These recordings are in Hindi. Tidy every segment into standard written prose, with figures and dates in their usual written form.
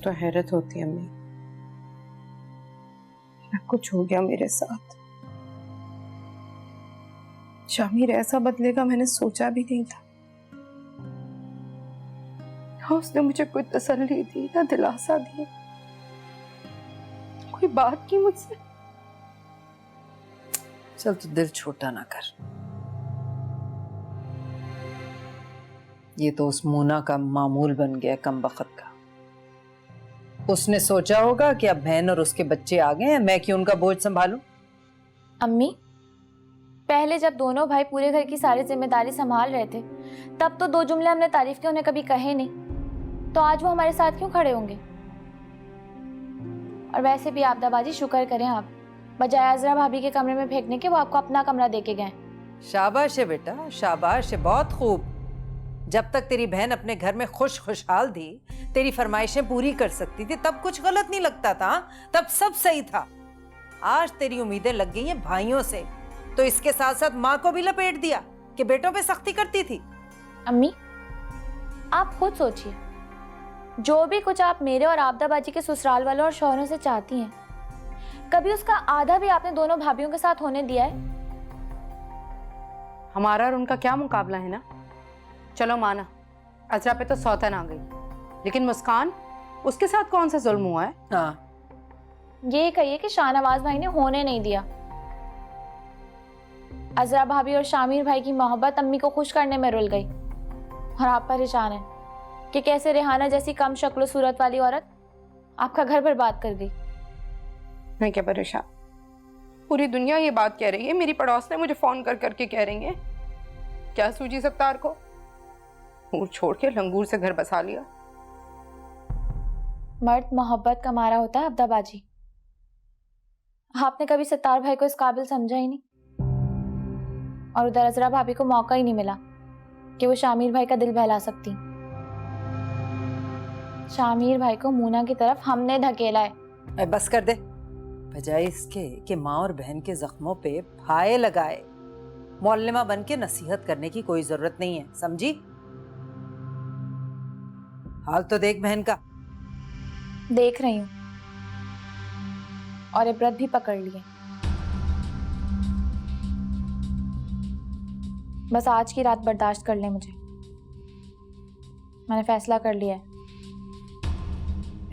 तो हैरत होती है अम्मी, कुछ हो गया मेरे साथ। शामिर ऐसा बदलेगा मैंने सोचा भी नहीं था। उसने मुझे कोई तसल्ली दी, ना दिलासा दिया, कोई बात की मुझसे। चल तू दिल छोटा ना कर। ये तो उस मोना का मामूल बन गया कम बखत का। उसने सोचा होगा कि अब बहन और उसके बच्चे आ गए हैं, मैं क्यों उनका बोझ संभालूं। अम्मी, पहले जब दोनों भाई पूरे घर की सारी जिम्मेदारी संभाल रहे थे तब तो 2 जुमले हमने तारीफ के उन्हें कभी कहे नहीं, तो आज वो हमारे साथ क्यों खड़े होंगे। और वैसे भी आपदाबाजी शुक्र करें आप, बजाय अजरा भाभी के कमरे में फेंकने के वो आपको अपना कमरा देके गए। शाबाश है बेटा, शाबाश है, बहुत खूब। जब तक तेरी बहन अपने घर में खुशहाल थी, तेरी फरमाइशें पूरी कर सकती थी, तब कुछ गलत नहीं लगता था, तब सब सही था। आज तेरी उम्मीदें लग गई हैं भाइयों से, तो इसके साथ साथ माँ को भी लपेट दिया कि बेटों पे सख्ती करती थी। अम्मी, आप खुद सोचिए, जो भी कुछ आप मेरे और आपदाबाजी के ससुराल वालों और शौहरों से चाहती हैं, कभी उसका आधा भी आपने दोनों भाभियों के साथ होने दिया है? हमारा और उनका क्या मुकाबला है ना। चलो माना अजरा पे तो सौतन आ गई, लेकिन मुस्कान, उसके साथ कौन सा जुल्म हुआ है? हाँ, ये कहिए कि शाहनवाज भाई ने होने नहीं दिया। अजरा भाभी और शामिर भाई की मोहब्बत अम्मी को खुश करने में रुल गई, और आप परेशान हैं कि कैसे रेहाना जैसी कम शक्ल सूरत वाली औरत आपका घर बर्बाद कर गई। मैं क्या परेशान, पूरी दुनिया ये बात कह रही है, मेरी पड़ोस ने मुझे फोन कर करके कह रही है। क्या सूझी सत्तार को, ऊर छोड़ के लंगूर से घर बसा लिया। मर्द मोहब्बत का मारा होता है अब्दाबाजी। आपने कभी सत्तार भाई को इस काबिल समझा ही नहीं, और उधर अजरा भाभी को मौका ही नहीं मिला कि वो शामिर भाई का दिल बहला सकती। शामिर भाई को मूना की तरफ हमने धकेला है। बस कर दे, बजाय इसके कि माँ और बहन के जख्मों पे फाये लगाए, मौल्लिमा बन के नसीहत करने की कोई जरूरत नहीं है, समझी? हाल तो देख बहन का। देख रही हूं, और इबरत भी पकड़ लिए। बस आज की रात बर्दाश्त कर ले मुझे। मैंने फैसला कर लिया है।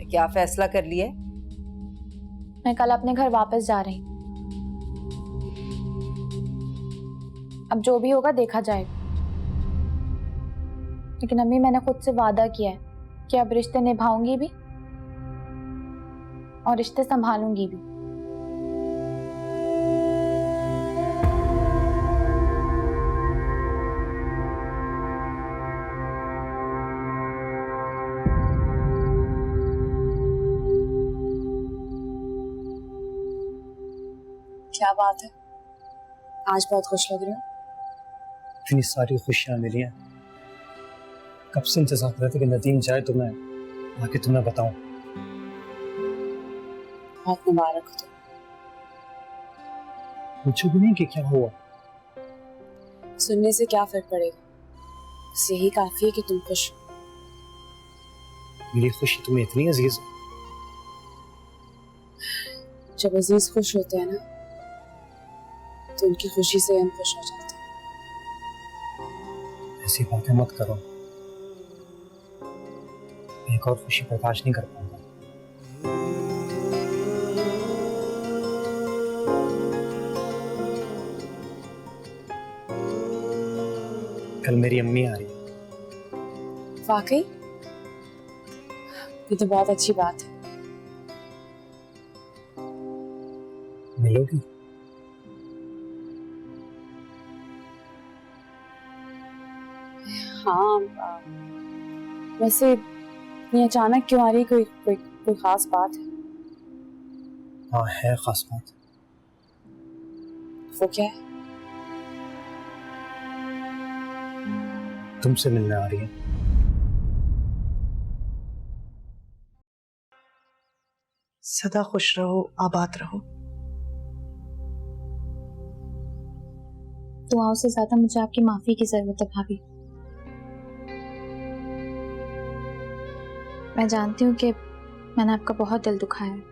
क्या फैसला कर लिया? मैं कल अपने घर वापस जा रही हूं। अब जो भी होगा देखा जाएगा, लेकिन अम्मी मैंने खुद से वादा किया है कि अब रिश्ते निभाऊंगी भी और रिश्ते संभालूंगी भी। क्या बात है, आज बहुत खुश लग रहे हो। इतनी सारी खुशियां मिली हैं, कब से इंतजार कर रहे थे कि नदीम जाए तो मैं आके तुम्हें बताऊं। बहुत मुबारक हो। पूछो भी नहीं कि क्या हुआ। सुनने से क्या फर्क पड़ेगा, बस यही काफी है कि तुम खुश हो। मेरी खुशी तुम्हें इतनी अजीज है। जब अजीज खुश होते हैं ना, तो उनकी खुशी से हम खुश हो जाते हैं। ऐसी बातें मत करो, एक और खुशी बर्दाश्त नहीं कर पाऊंगा। कल मेरी अम्मी आ रही है। वाकई, ये तो बहुत अच्छी बात है। मिलोगी? हाँ, वैसे ये अचानक क्यों आ रही, कोई खास बात है? हाँ है खास बात। वो क्या है? तुमसे मिलने आ रही है। सदा खुश रहो, आबाद रहो। दुआओं से ज्यादा मुझे आपकी माफी की जरूरत है भाभी। मैं जानती हूँ कि मैंने आपका बहुत दिल दुखाया है।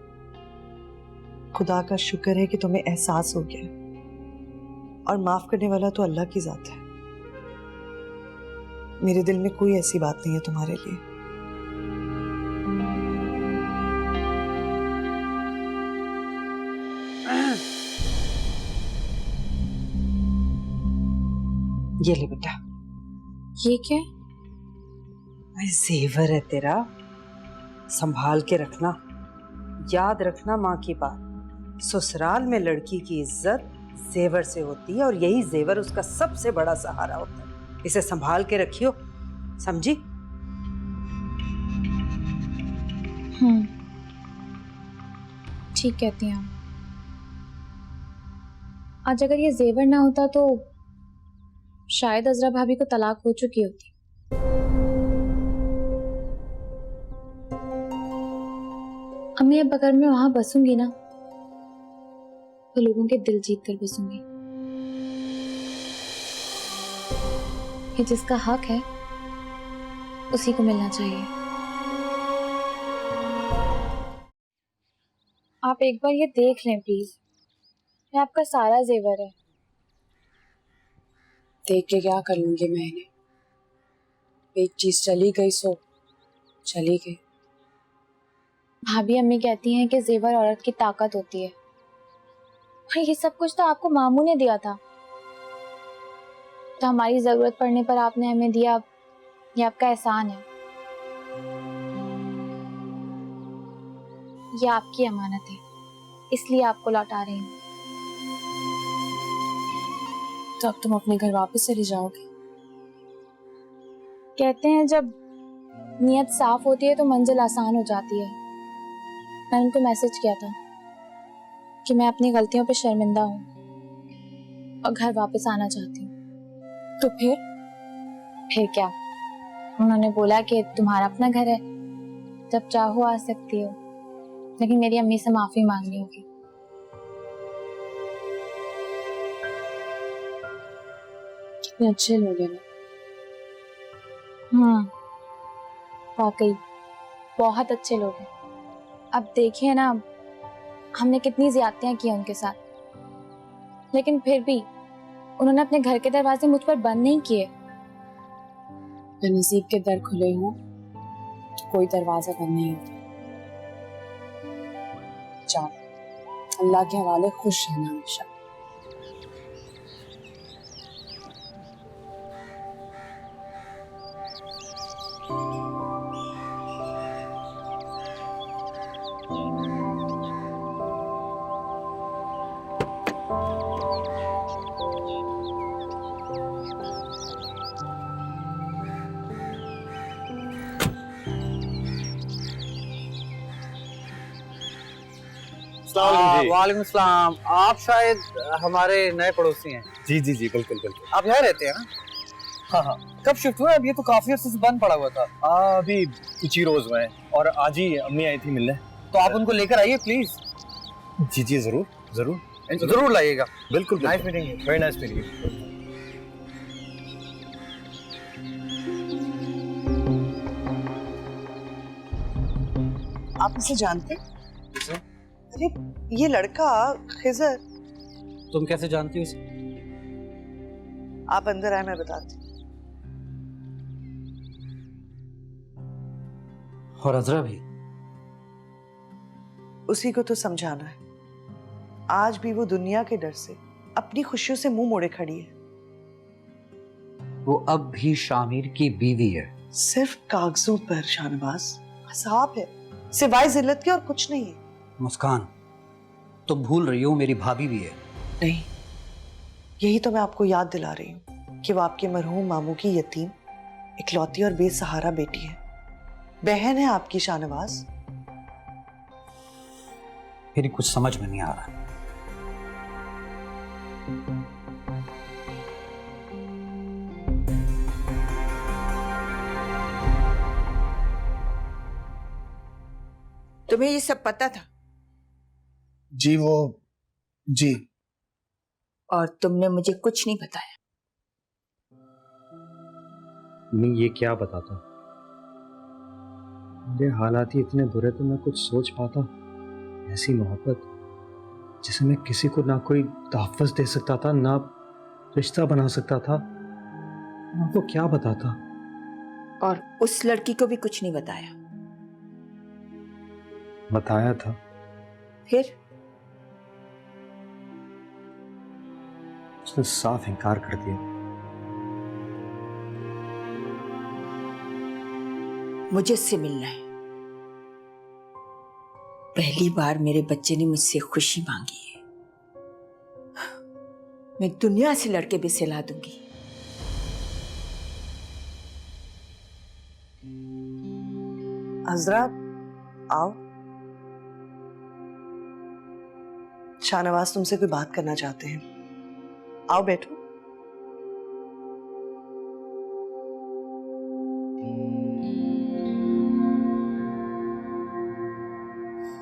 खुदा का शुक्र है कि तुम्हें एहसास हो गया, और माफ करने वाला तो अल्लाह की जात है। मेरे दिल में कोई ऐसी बात नहीं है तुम्हारे लिए। ये ले बेटा, ये क्या है? भाई जेवर है तेरा, संभाल के रखना। याद रखना माँ की बात, ससुराल में लड़की की इज्जत जेवर से होती है, और यही जेवर उसका सबसे बड़ा सहारा होता है। इसे संभाल के रखियो, समझी? ठीक कहती हैं आप। आज अगर ये जेवर ना होता तो शायद अजरा भाभी को तलाक हो चुकी होती। अम्मी, अब अगर मैं वहां बसूंगी ना तो लोगों के दिल जीत कर बसूंगी। ये जिसका हक है उसी को मिलना चाहिए। आप एक बार ये देख लें प्लीज, ये आपका सारा जेवर है। देख के क्या कर लूंगी मैं इन्हें? एक चीज चली गई सो चली गई। भाभी अम्मी कहती हैं कि जेवर औरत की ताकत होती है, और ये सब कुछ तो आपको मामू ने दिया था। तो हमारी जरूरत पड़ने पर आपने हमें दिया, ये आपका एहसान है। ये आपकी अमानत है, इसलिए आपको लौटा रही हूँ। तो अब तुम अपने घर वापस चली जाओगे? कहते हैं जब नियत साफ होती है तो मंजिल आसान हो जाती है। मैंने उनको मैसेज किया था कि मैं अपनी गलतियों पे शर्मिंदा हूँ और घर वापस आना चाहती हूँ। तो फिर क्या? उन्होंने बोला कि तुम्हारा अपना घर है, जब चाहो आ सकती हो, लेकिन मेरी अम्मी से माफी मांगनी होगी। कितने अच्छे लोग हैं ना। वाकई बहुत अच्छे लोग हैं। अब देखिए ना, हमने कितनी ज्यादतियां की उनके साथ, लेकिन फिर भी उन्होंने अपने घर के दरवाजे मुझ पर बंद नहीं किए। अगर नसीब के दर खुले हों तो कोई दरवाजा बंद नहीं होता। जाओ, अल्लाह के हवाले खुश रहना हमेशा। वालेकुम सलाम। आप शायद हमारे नए पड़ोसी हैं। जी जी जी, बिल्कुल बिल्कुल। आप यहाँ रहते हैं ना? हाँ हाँ। कब शिफ्ट हुआ? अब ये तो काफी अर्से से बंद पड़ा हुआ था। अभी कुछ ही रोज हुए हैं, और आज ही अम्मी आई थी मिलने। तो आप उनको लेकर आइए प्लीज। जी जी, जरूर जरूर जरूर लाइएगा। बिल्कुल। Nice meeting you. Very nice meeting you. आप इसे जानते? अरे ये लड़का खिजर। तुम कैसे जानती हो इसे? आप अंदर आए, मैं बताती। और अजरा भी? उसी को तो समझाना है। आज भी वो दुनिया के डर से अपनी खुशियों से मुंह मोड़े खड़ी है। वो अब भी शामिर की बीवी है। सिर्फ कागजों पर शाहनवाज हिसाब है, सिवाय जिल्लत के और कुछ नहीं है। मुस्कान, तुम भूल रही हो मेरी भाभी भी है। नहीं, यही तो मैं आपको याद दिला रही हूँ कि वो आपके मरहूम मामू की यतीम इकलौती और बेसहारा बेटी है। बहन है आपकी शाहनवाज। मेरी कुछ समझ में नहीं आ रहा। तुम्हें ये सब पता था? जी जी। और तुमने मुझे कुछ नहीं बताया? मैं ये क्या बताता? मेरे हालात ही इतने बुरे तो मैं कुछ सोच पाता। ऐसी मोहब्बत जिसे मैं किसी को ना कोई तहफ़्फ़ुज़ दे सकता था, ना रिश्ता बना सकता था, मैं आपको क्या बताता। और उस लड़की को भी कुछ नहीं बताया? बताया था, फिर? उसने साफ इनकार कर दिया। मुझे उससे मिलना है। पहली बार मेरे बच्चे ने मुझसे खुशी मांगी है। मैं दुनिया से लड़के भी सिला दूंगी। अज़रा, आओ। शाहनवाज तुमसे कोई बात करना चाहते हैं। आओ बैठो।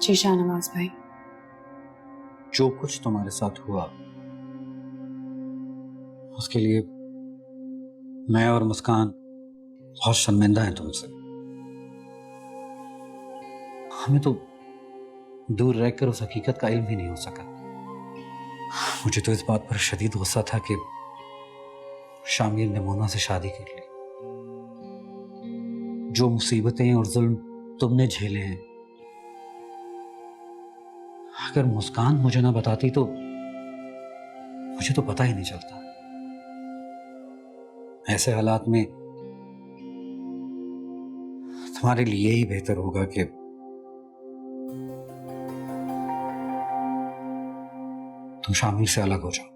जी शाहनवाज भाई। जो कुछ तुम्हारे साथ हुआ उसके लिए मैं और मुस्कान बहुत शर्मिंदा हैं तुमसे। हमें तो दूर रहकर उस हकीकत का इल्म ही नहीं हो सका। मुझे तो इस बात पर शदीद गुस्सा था कि शामिर ने मोना से शादी कर ली। जो मुसीबतें और जुल्म तुमने झेले हैं, अगर मुस्कान मुझे ना बताती तो मुझे तो पता ही नहीं चलता। ऐसे हालात में तुम्हारे लिए ही बेहतर होगा कि तुम शामिर से अलग हो जाओ।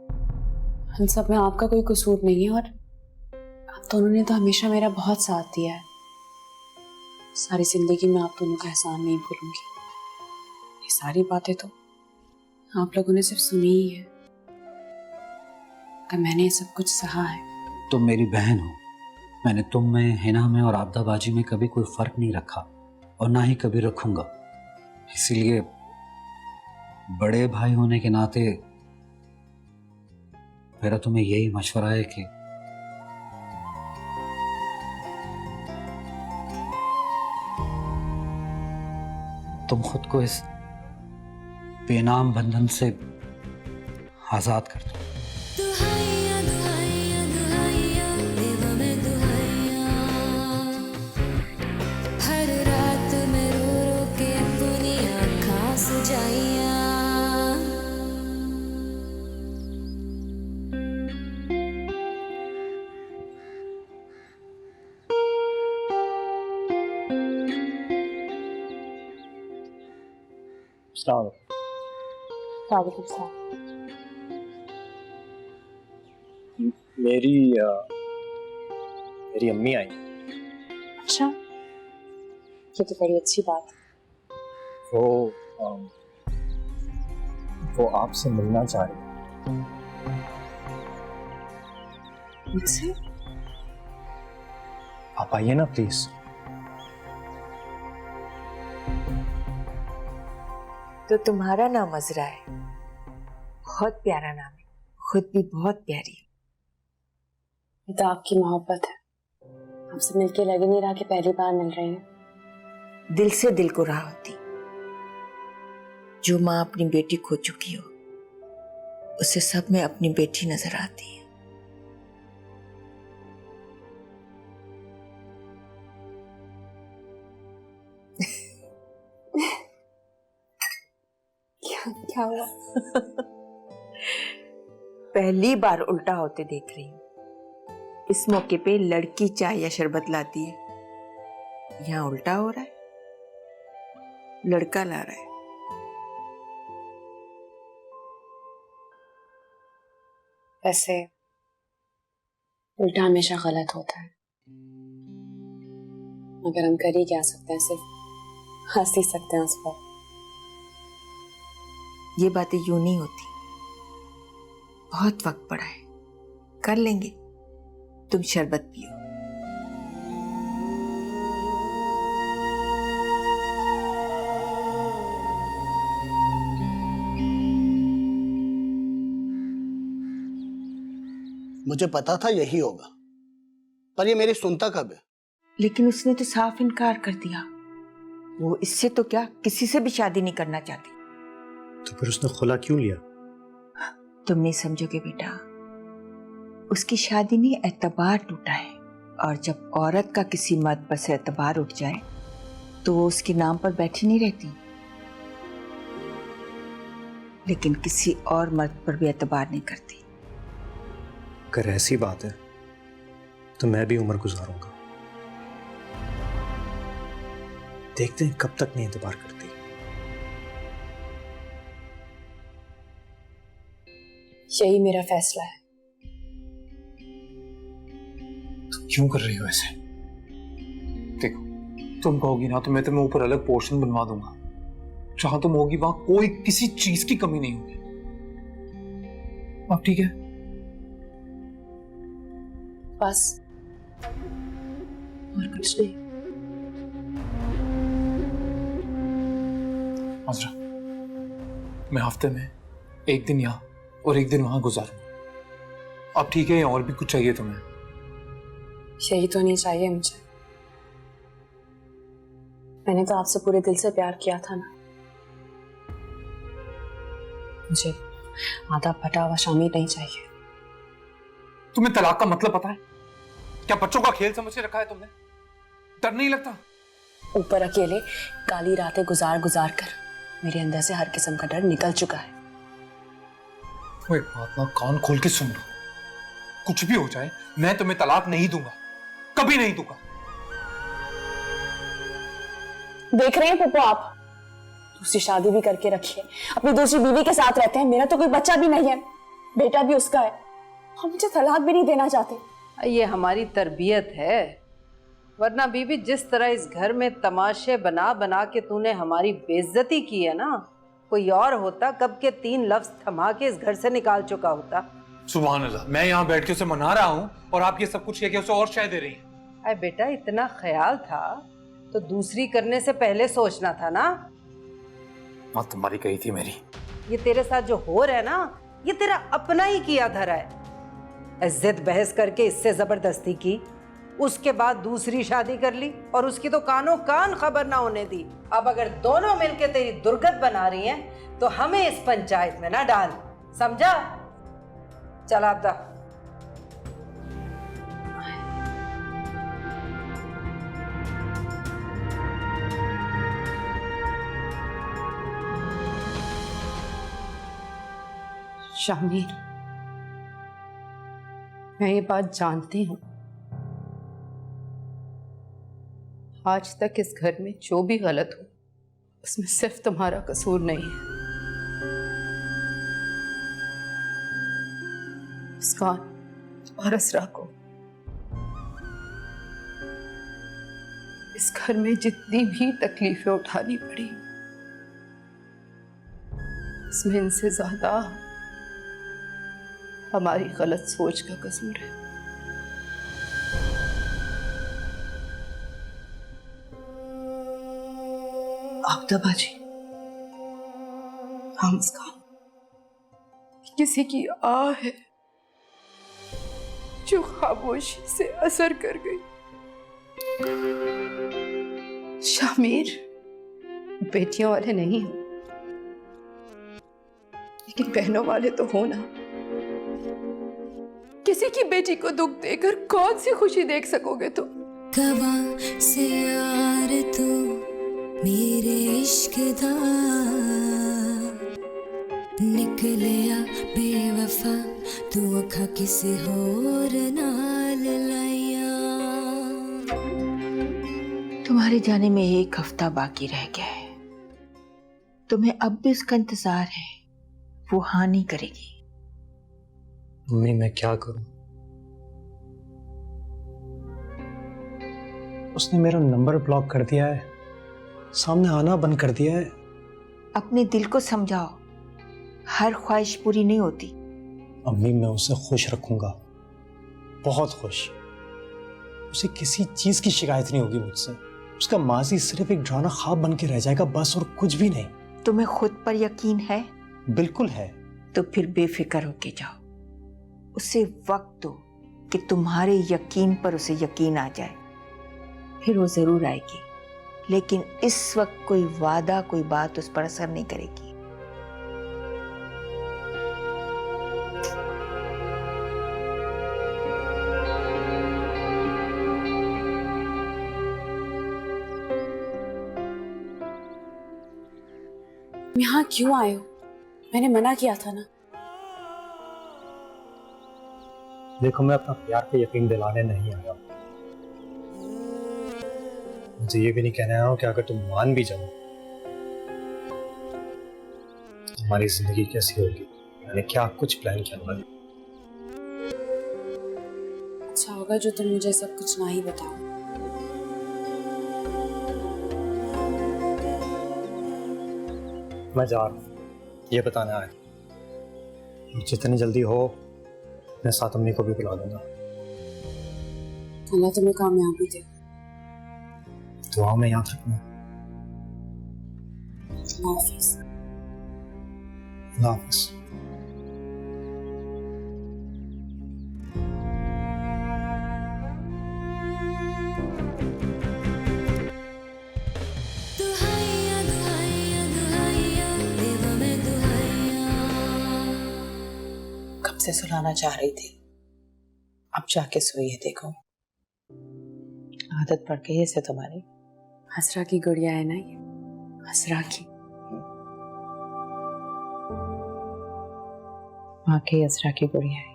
इन सब में आपका कोई कसूर नहीं है, और आप दोनों ने तो हमेशा मेरा बहुत साथ दिया है। सारी जिंदगी में आप दोनों का एहसान नहीं भूलूंगी। ये सारी बातें तो आप लोगों ने सिर्फ सुनी ही है, कि मैंने ये सब कुछ सहा है। तुम मेरी बहन हो। मैंने तुम में, हिना में और आबदाबाजी में कभी कोई फर्क नहीं रखा और ना ही कभी रखूंगा। इसीलिए बड़े भाई होने के नाते मेरा तुम्हें यही मशवरा है कि तुम खुद को इस बेनाम बंधन से आजाद कर दो। हर रात में रो रो के अपनी आँखां सुजाइया। मेरी अम्मी आई। अच्छा, ये तो बड़ी अच्छी बात है। वो आपसे मिलना चाह रही है। मुझसे? आप आइए ना प्लीज। तो तुम्हारा नाम अज़रा है। बहुत प्यारा नाम है। खुद भी बहुत प्यारी है। ये तो आपकी मोहब्बत है। आपसे मिलके लग ही नहीं रहा कि पहली बार मिल रही हैं। दिल से दिल को राह होती। जो माँ अपनी बेटी खो चुकी हो, उसे सब में अपनी बेटी नजर आती है। क्या हुआ? पहली बार उल्टा होते देख रही हूँ। इस मौके पे लड़की चाय या शरबत लाती है, यहाँ उल्टा हो रहा है। लड़का ला रहा है। वैसे उल्टा हमेशा गलत होता है, मगर हम कर ही क्या सकते हैं, सिर्फ हंस ही सकते हैं उस पर। ये बातें यूं नहीं होती। बहुत वक्त पड़ा है, कर लेंगे। तुम शरबत पियो। मुझे पता था यही होगा, पर ये मेरी सुनता कब है। लेकिन उसने तो साफ इनकार कर दिया। वो इससे तो क्या किसी से भी शादी नहीं करना चाहती। तो फिर उसने खुला क्यों लिया? तुम नहीं समझोगे बेटा, उसकी शादी में एतबार टूटा है, और जब औरत का किसी मर्द पर से एतबार उठ जाए तो वो उसके नाम पर बैठी नहीं रहती, लेकिन किसी और मर्द पर भी एतबार नहीं करती। अगर ऐसी बात है तो मैं भी उम्र गुजारूंगा। देखते हैं कब तक नहीं एतबार करती। यही मेरा फैसला है। तुम क्यों कर रही हो ऐसे? देखो, तुम कहोगी ना तो मैं तुम्हें ऊपर अलग पोर्शन बनवा दूंगा। जहां तुम होगी वहां कोई किसी चीज की कमी नहीं होगी। अब ठीक है? बस और कुछ नहीं। आजरा, मैं हफ्ते में एक दिन यहाँ और एक दिन वहां गुजारूंगा। अब ठीक है, या और भी कुछ चाहिए तुम्हें? यही तो नहीं चाहिए मुझे। मैंने तो आपसे पूरे दिल से प्यार किया था ना। मुझे आधा फटा हुआ शामिर नहीं चाहिए। तुम्हें तलाक का मतलब पता है? क्या बच्चों का खेल समझ के रखा है तुमने? डर नहीं लगता? ऊपर अकेले काली रातें गुजार गुजार कर मेरे अंदर से हर किस्म का डर निकल चुका है। वो एक बात ना कान खोल के सुन लो, कुछ भी हो जाए मैं तुम्हें तलाक नहीं दूंगा, कभी नहीं दूंगा। देख रहे हैं पप्पू, आप दूसरी शादी भी करके रखी है, अपनी दूसरी बीवी के साथ रहते हैं। मेरा तो कोई बच्चा भी नहीं है, बेटा भी उसका है, हम मुझे तलाक भी नहीं देना चाहते। ये हमारी तरबियत है, वरना बीबी जिस तरह इस घर में तमाशे बना बना के तूने हमारी बेइज्जती की है ना, कोई और होता कब के 3 लफ्ज थमा के इस घर से निकाल चुका होता। सुभान अल्लाह, मैं यहाँ बैठ के उसे मना रहा हूँ और आप ये सब कुछ कह के उसे और शय दे रही हैं। अरे बेटा, इतना ख्याल था तो दूसरी करने से पहले सोचना था ना। माँ तुम्हारी कही थी मेरी। ये तेरे साथ जो हो रहा है ना, ये तेरा अपना ही किया धरा है। जिद बहस करके इससे जबरदस्ती की, उसके बाद दूसरी शादी कर ली और उसकी तो कानों कान खबर ना होने दी। अब अगर दोनों मिलके तेरी दुर्गत बना रही हैं तो हमें इस पंचायत में ना डाल, समझा? चल आपदा। शामिर, मैं ये बात जानती हूँ, आज तक इस घर में जो भी गलत हो उसमें सिर्फ तुम्हारा कसूर नहीं है। मुस्कान और असरा को इस घर में जितनी भी तकलीफें उठानी पड़ी, इसमें इनसे ज्यादा हमारी गलत सोच का कसूर है। आपदा बाजी, हाँ मुस्कान, किसी की आह है जो खामोशी से असर कर गई। शामिर, बेटियों वाले नहीं हो, लेकिन बहनों वाले तो हो ना। किसी की बेटी को दुख देकर कौन सी खुशी देख सकोगे तुम? कवा से यार तू मेरे इश्क दा निकलिया बेवफा, तू अखा किसी होर नाल लाया। तुम्हारे जाने में 1 हफ्ता बाकी रह गया है, तुम्हें अब भी उसका इंतजार है। वो हाँ नहीं करेगी। मम्मी, मैं क्या करूं? उसने मेरा नंबर ब्लॉक कर दिया है, सामने आना बंद कर दिया है। अपने दिल को समझाओ, हर ख्वाहिश पूरी नहीं होती। अम्मी, मैं उसे खुश रखूंगा, बहुत खुश। उसे किसी चीज की शिकायत नहीं होगी मुझसे। उसका माजी सिर्फ एक डरावना ख्वाब बन के रह जाएगा, बस, और कुछ भी नहीं। तुम्हें खुद पर यकीन है? बिल्कुल है। तो फिर बेफिक्र होके जाओ। उसे वक्त दो कि तुम्हारे यकीन पर उसे यकीन आ जाए, फिर वो जरूर आएगी। लेकिन इस वक्त कोई वादा, कोई बात उस पर असर नहीं करेगी। यहाँ क्यों आए हो? मैंने मना किया था ना। देखो, मैं अपना प्यार पे यकीन दिलाने नहीं आया। मुझे ये भी नहीं कहना है कि अगर तुम मान भी जाओ हमारी जिंदगी कैसी होगी। मैंने क्या कुछ प्लान किया हुआ है। अच्छा होगा जो तुम मुझे सब कुछ ना ही बताओ। मैं जा रहा हूँ, ये बताना है। जितनी जल्दी हो मैं साथ अम्मी को भी बुला लूंगा। अल्लाह तुम्हें कामयाबी दे। दुआ में याद रखना। अल्लाह हाफिज़। अल्लाह हाफिज़। दुहाइया दुहाइया दुहाइया देवा मैं दुहाइया। कब से सुलाना चाह रही थी, अब जाके सोई है। देखो आदत पड़ गई है इसे तुम्हारी। हसरा की गुड़िया है ना ये, हसरा की। वाकई असरा की गुड़िया है।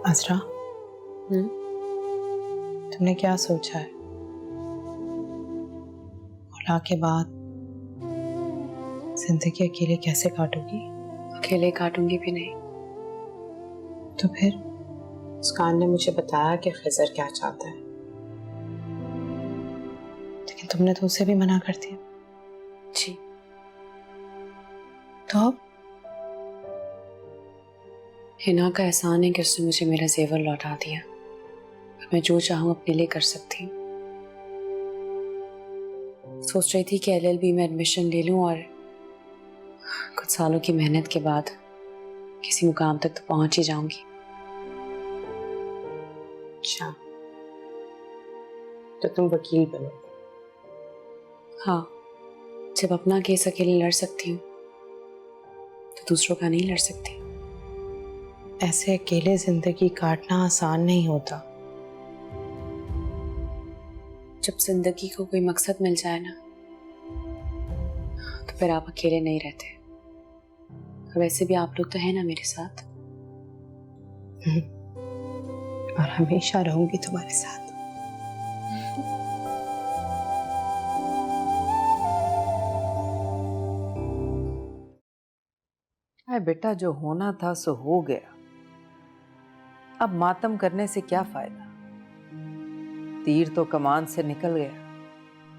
असरा, तुमने क्या सोचा है? औलाद के बाद जिंदगी अकेले कैसे काटोगी? अकेले काटूंगी भी नहीं। तो फिर मुस्कान ने मुझे बताया कि खिजर क्या चाहता है, लेकिन तुमने तो उसे भी मना कर दिया। जी। तो अब हिना का एहसान है कि उसने मुझे मेरा जेवर लौटा दिया। मैं जो चाहूँ अपने लिए कर सकती हूँ। सोच रही थी कि एलएलबी में एडमिशन ले लूँ और कुछ सालों की मेहनत के बाद किसी मुकाम तक तो पहुंच ही जाऊंगी। अच्छा, तो तुम वकील बनो? हाँ, जब अपना केस अकेले लड़ सकती हूँ तो दूसरों का नहीं लड़ सकती। ऐसे अकेले जिंदगी काटना आसान नहीं होता। जब जिंदगी को कोई मकसद मिल जाए ना, तो फिर आप अकेले नहीं रहते। वैसे भी आप लोग तो हैं ना मेरे साथ। और हमेशा रहूंगी तुम्हारे साथ। अरे बेटा, जो होना था सो हो गया। अब मातम करने से क्या फायदा? तीर तो कमान से निकल गया।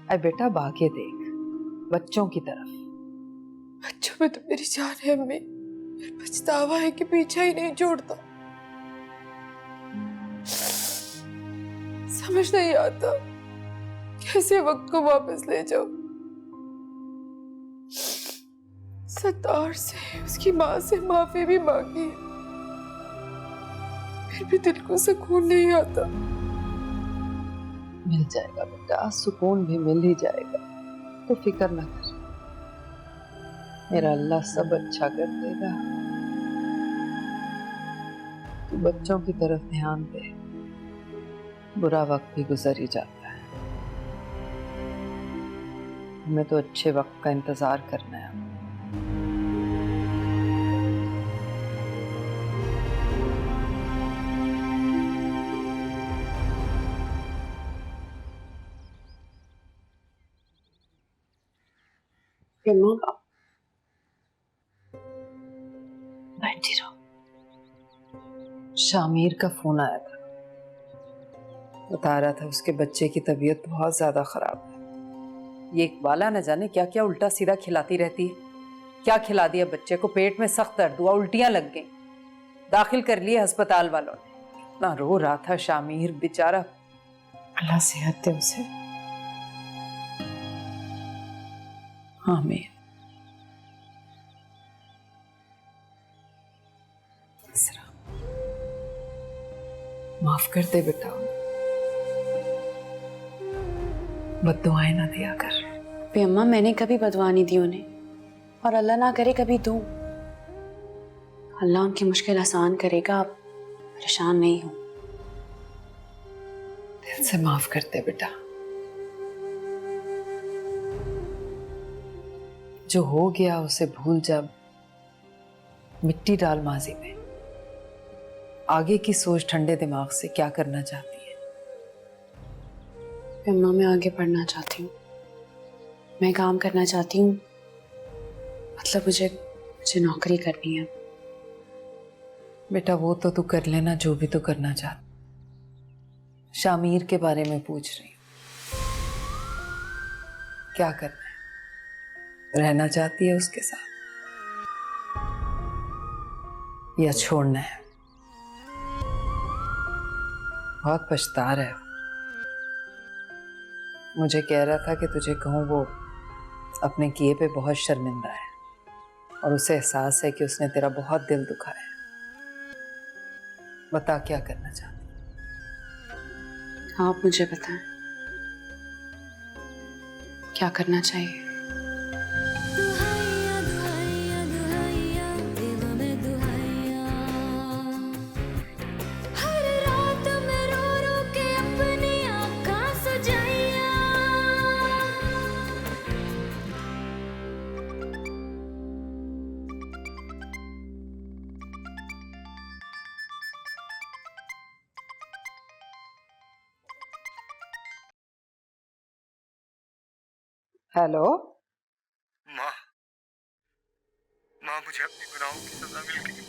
अरे बेटा, भागे देख बच्चों की तरफ। बच्चों में तो मेरी जान है अम्मी। फिर पछतावा है कि पीछा ही नहीं छोड़ता। समझ नहीं आता कैसे वक्त को वापस ले जाओ। सत्तार से, उसकी माँ से माफी भी मांगी है, फिर भी दिल को सुकून नहीं आता। मिल जाएगा बेटा, सुकून भी मिल ही जाएगा, तो फिक्र ना कर। मेरा अल्लाह सब अच्छा कर देगा। तू बच्चों की तरफ ध्यान दे। बुरा वक्त भी गुजर ही जाता है। हमें तो अच्छे वक्त का इंतजार करना है। बैठी रहो। शामिर का फोन आया था, बता रहा था उसके बच्चे की तबीयत बहुत ज्यादा खराब है। ये इकबाला न जाने क्या क्या उल्टा सीधा खिलाती रहती है। क्या खिला दिया बच्चे को? पेट में सख्त दर्द हुआ, उल्टियां लग गई, दाखिल कर लिए अस्पताल वालों ने। इतना रो रहा था शामिर बेचारा। अल्लाह सेहत दे उसे। आमीन। माफ कर दे बेटा, बद्दुआएं ना दिया कर। पे अम्मा, मैंने कभी बदवा नहीं दी उन्हें, और अल्लाह ना करे कभी दूं। अल्लाह उनकी मुश्किल आसान करेगा, आप परेशान नहीं हो। दिल से माफ कर दे बेटा। जो हो गया उसे भूल जा, मिट्टी डाल माजी में। आगे की सोच ठंडे दिमाग से, क्या करना चाहती है? अम्मा, मैं आगे पढ़ना चाहती हूँ, मैं काम करना चाहती हूँ, मतलब मुझे नौकरी करनी है। बेटा वो तो तू कर लेना जो भी तू करना चाहती। शामीर के बारे में पूछ रही हूँ, क्या करना है? रहना चाहती है उसके साथ या छोड़ना है? बहुत पछता रहा है। मुझे कह रहा था कि तुझे कहूँ, वो अपने किए पे बहुत शर्मिंदा है और उसे एहसास है कि उसने तेरा बहुत दिल दुखाया है। बता क्या करना चाहती? आप मुझे बताएं, क्या करना चाहिए? दुहाइया दुहाइया दुहाइया दिलों में दुहाइया, हर रात में रो रो के अपनी आँखें सजाइया। हेलो माँ, माँ मुझे अपने गुनाहों की सजा मिल गई।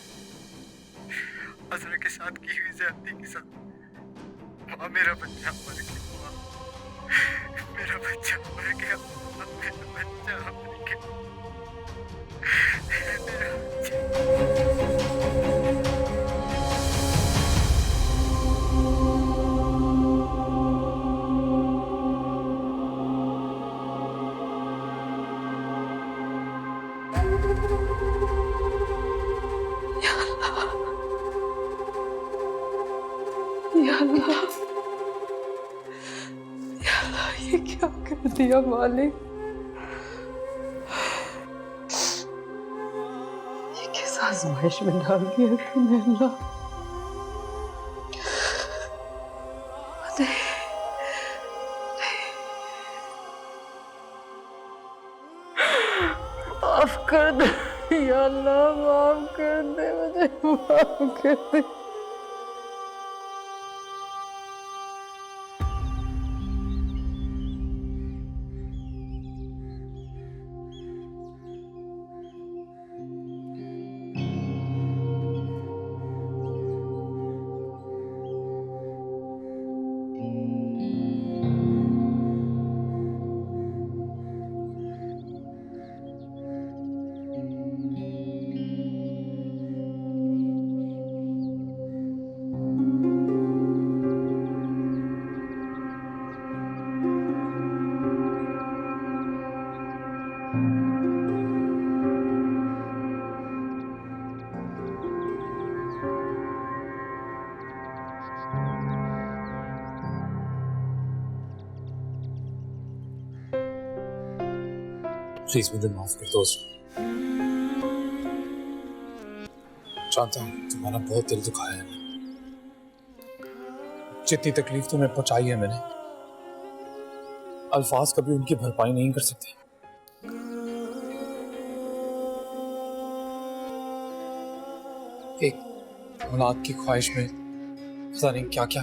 अजरा के साथ की हुई ज्यादती की सजा। माँ मेरा बच्चा मर गया, माँ मेरा बच्चा मर गया, माँ मेरा बच्चा मर गया, मेरा बच्चा। या अल्लाह, ये क्या कर दिया मालिक? ये किस आजमाइश में डाल दिया तूने अल्लाह? माफ कर दे या अल्लाह, माफ कर दे मुझे, माफ कर दे। प्लीज मुझे माफ कर दो। जानता हूँ तुम्हारा बहुत दिल दुखाया है, जितनी तकलीफ तुम्हें पहुंचाई है मैंने, अल्फाज कभी उनकी भरपाई नहीं कर सकते। एक औलाद की ख्वाहिश में पता नहीं क्या क्या।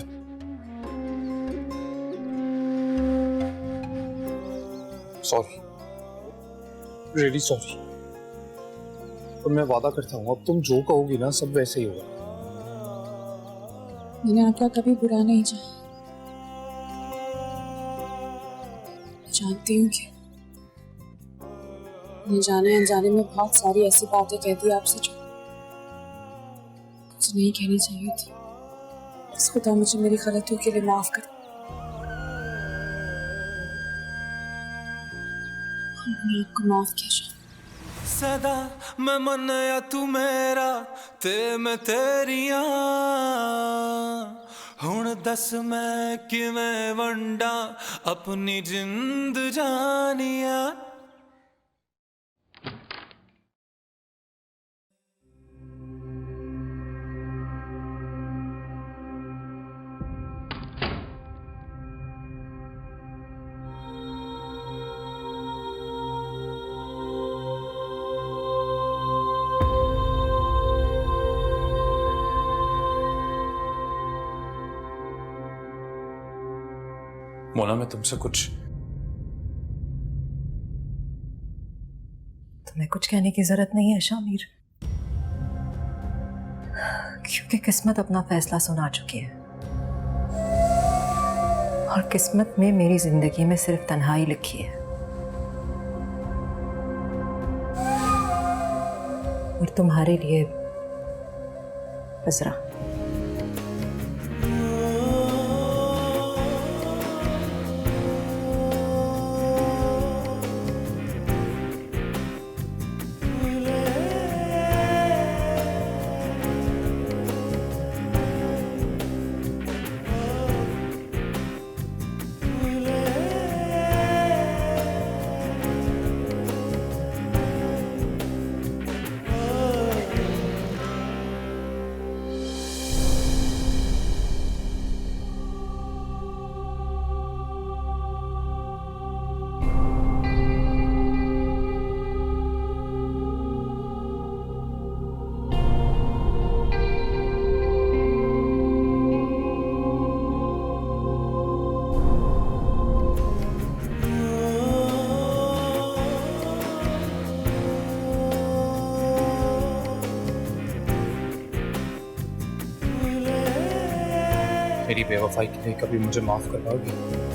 Sorry, really sorry. और मैं वादा करता हूँ अब तुम जो कहोगी ना सब वैसे ही होगा। मैंने आपका कभी बुरा नहीं चाहा। जानती हूँ कि जाने अनजाने में बहुत सारी ऐसी बातें कह दी आपसे जो कुछ नहीं कहनी चाहिए थी। बस खुदा मुझे मेरी गलतियों के लिए माफ कर। मैंने आपको माफ किया। सदा मैं मन या तू मेरा ते मैं तेरिया दस मैं कि मैं वंडा अपनी जिंद जानिया। मोना, मैं तुमसे तुम्हें कुछ कहने की जरूरत नहीं है शामिर, क्योंकि किस्मत अपना फैसला सुना चुकी है और किस्मत में मेरी जिंदगी में सिर्फ तन्हाई लिखी है। और तुम्हारे लिए बजरा। मेरी बेवफाई के लिए कभी मुझे माफ कर पाओगी?